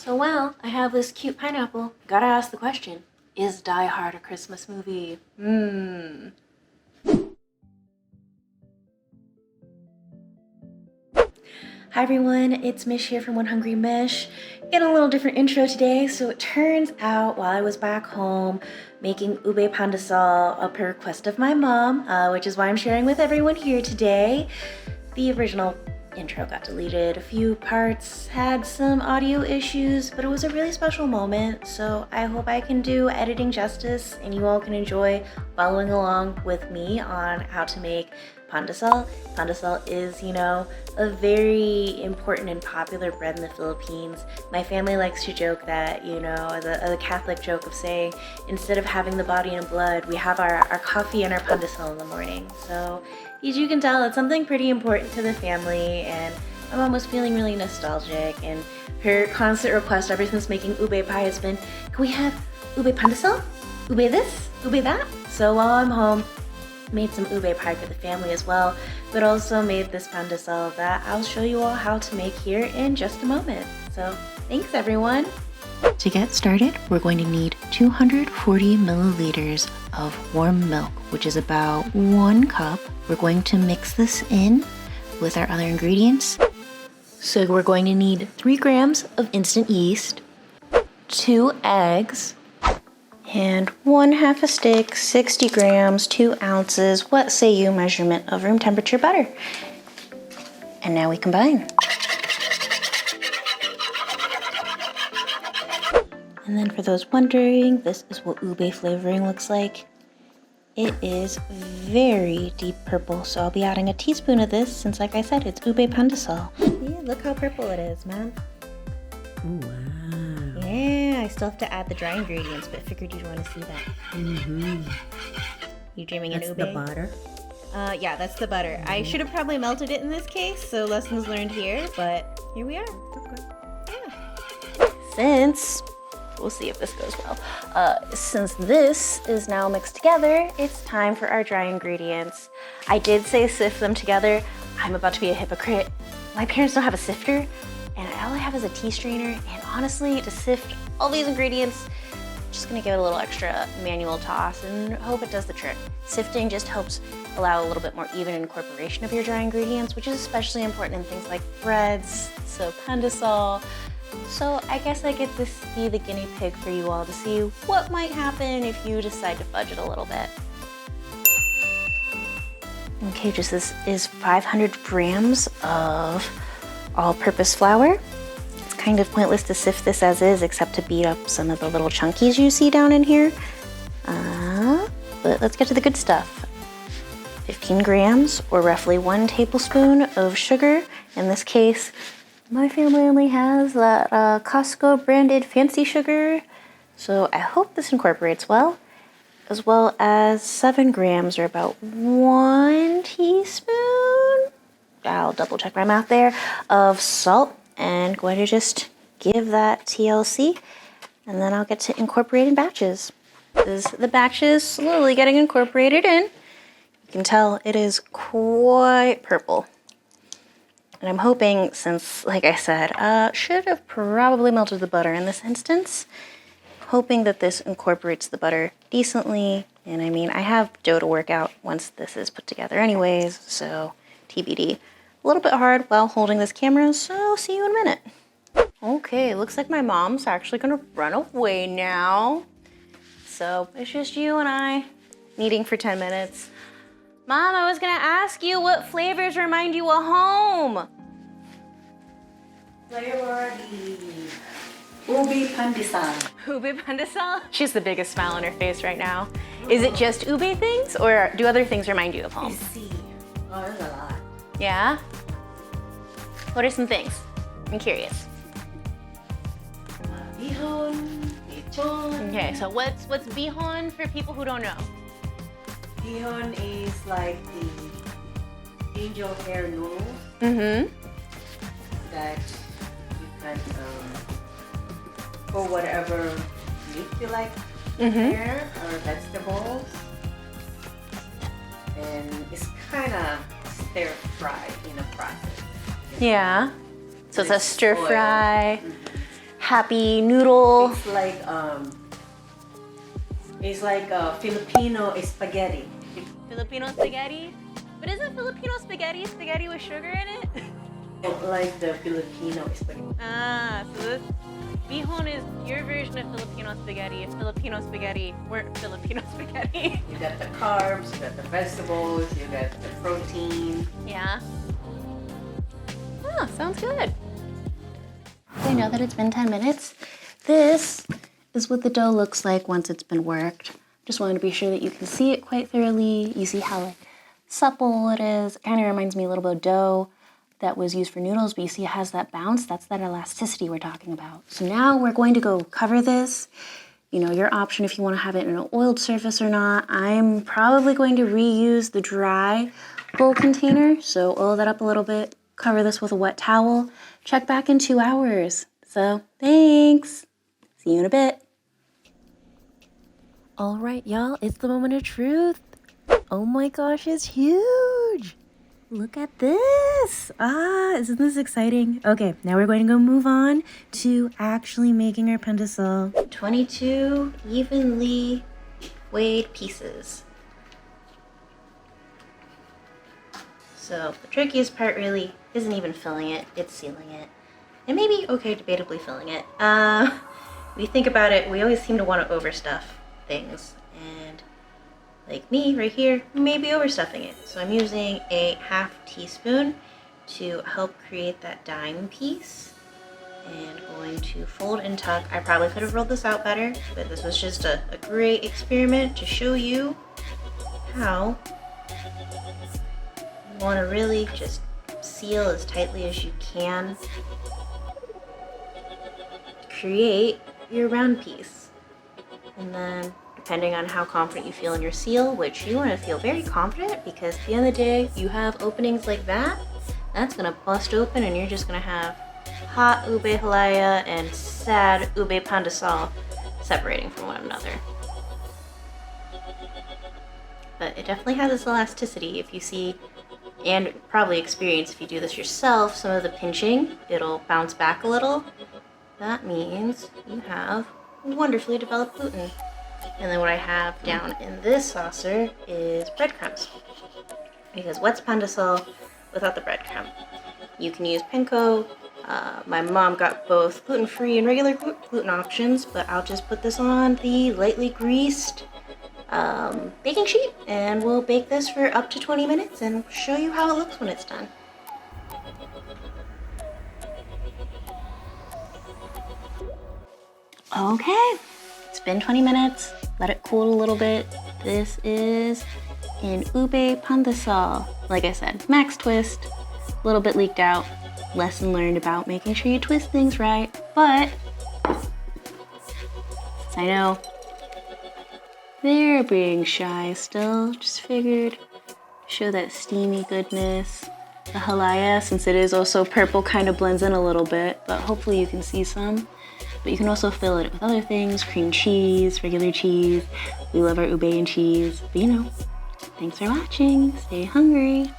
So well, I have this cute pineapple. Gotta ask the question, is Die Hard a Christmas movie? Hi everyone, it's Mish here from One Hungry Mish. Getting a little different intro today. So it turns out while I was back home making ube pandesal per request of my mom, which is why I'm sharing with everyone here today, the original intro got deleted. A few parts had some audio issues, but it was a really special moment, so I hope I can do editing justice and you all can enjoy following along with me on how to make pandesal. Pandesal is, you know, a very important and popular bread in the Philippines. My family likes to joke that, you know, the Catholic joke of saying, instead of having the body and blood, we have our coffee and our pandesal in the morning. So as you can tell, it's something pretty important to the family, and my mom was feeling really nostalgic, and her constant request ever since making ube pie has been, can we have ube pandesal? Ube this? Ube that? So while I'm home, made some ube pie for the family as well, but also made this pandesal that I'll show you all how to make here in just a moment. So thanks everyone. To get started, we're going to need 240 milliliters of warm milk, which is about 1 cup. We're going to mix this in with our other ingredients. So we're going to need 3 grams of instant yeast, 2 eggs, and 1/2 a stick, 60 grams, 2 ounces, what say you measurement of room temperature butter. And now we combine. And then for those wondering, this is what ube flavoring looks like. It is very deep purple, so I'll be adding a teaspoon of this since, like I said, it's ube pandesal. Yeah, look how purple it is, man. Oh, wow. Yeah, I still have to add the dry ingredients, but figured you'd want to see that. Mm-hmm. You dreaming That's in ube? the butter? Yeah, that's the butter. I should have probably melted it in this case, so lessons learned here, but here we are. Okay. Yeah. We'll see if this goes well. Since this is now mixed together, it's time for our dry ingredients. I did say sift them together. I'm about to be a hypocrite. My parents don't have a sifter, and all I have is a tea strainer, and honestly, to sift all these ingredients, I'm just gonna give it a little extra manual toss and hope it does the trick. Sifting just helps allow a little bit more even incorporation of your dry ingredients, which is especially important in things like breads, so pandesal. So I guess I get to be the guinea pig for you all to see what might happen if you decide to fudge it a little bit. Okay, just this is 500 grams of all-purpose flour. It's kind of pointless to sift this as is, except to beat up some of the little chunkies you see down in here. But let's get to the good stuff. 15 grams, or roughly 1 tablespoon of sugar. In this case, my family only has that Costco branded fancy sugar, so I hope this incorporates well, as well as 7 grams, or about 1 teaspoon, I'll double check my math there, of salt, and going to just give that TLC, and then I'll get to incorporate in batches. This is the batches slowly getting incorporated in. You can tell it is quite purple. And I'm hoping, since, like I said, should have probably melted the butter in this instance, hoping that this incorporates the butter decently. And I mean, I have dough to work out once this is put together anyways, so TBD. A little bit hard while holding this camera, so see you in a minute. Okay, looks like my mom's actually gonna run away now. So it's just you and I, kneading for 10 minutes. Mom, I was gonna ask you what flavors remind you of home. Flavor ube pandesal. Ube pandesal? She's the biggest smile on her face right now. Is it just ube things, or do other things remind you of home? See. Oh, there's a lot. Yeah? What are some things? I'm curious. Bihon, lechon. Okay, so what's bihon for people who don't know? Bihon is like the angel hair noodles Mm-hmm. that you can, for whatever meat you like, hair or vegetables. And it's kind of stir fried in a process. Yeah. So it's a stir oil. fry. happy noodle. It's like Filipino spaghetti. Filipino spaghetti? But isn't Filipino spaghetti spaghetti with sugar in it? Like the Filipino spaghetti. Ah, so this bihon is your version of Filipino spaghetti if Filipino spaghetti weren't Filipino spaghetti. You got the carbs, you got the vegetables, you got the protein. Yeah. Oh, sounds good. Okay, now that it's been 10 minutes, this is what the dough looks like once it's been worked. Just wanted to be sure that you can see it quite thoroughly. You see how like supple it is. It kind of reminds me a little bit of dough that was used for noodles, but you see it has that bounce. That's that elasticity we're talking about. So now we're going to go cover this. You know, your option if you want to have it in an oiled surface or not. I'm probably going to reuse the dry bowl container. So oil that up a little bit, cover this with a wet towel. Check back in 2 hours. So thanks. See you in a bit. All right, y'all, it's the moment of truth. Oh my gosh, it's huge. Look at this. Isn't this exciting? Okay, now we're going to go move on to actually making our pandesal. 22 evenly weighed pieces. So the trickiest part really isn't even filling it, it's sealing it. And maybe, okay, debatably filling it. If you think about it, we always seem to want to overstuff things. And like me right here, maybe overstuffing it. So I'm using a ½ teaspoon to help create that dime piece. And going to fold and tuck. I probably could have rolled this out better, but this was just a great experiment to show you how you want to really just seal as tightly as you can. Create your round piece. And then depending on how confident you feel in your seal, which you want to feel very confident because at the end of the day, you have openings like that, that's going to bust open and you're just going to have hot ube halaya and sad ube pandesal separating from one another. But it definitely has this elasticity. If you see, and probably experience if you do this yourself, some of the pinching, it'll bounce back a little. That means you have wonderfully developed gluten. And then what I have down in this saucer is breadcrumbs. Because what's pandesal without the breadcrumb? You can use panko. My mom got both gluten-free and regular gluten options, but I'll just put this on the lightly greased baking sheet, and we'll bake this for up to 20 minutes and show you how it looks when it's done. Okay, it's been 20 minutes. Let it cool a little bit. This is an ube pandesal. Like I said, max twist, a little bit leaked out. Lesson learned about making sure you twist things right. But I know they're being shy still. Just figured show that steamy goodness. The halaya, since it is also purple, kind of blends in a little bit, but hopefully you can see some. But you can also fill it with other things, cream cheese, regular cheese. We love our ube and cheese. But you know, thanks for watching. Stay hungry.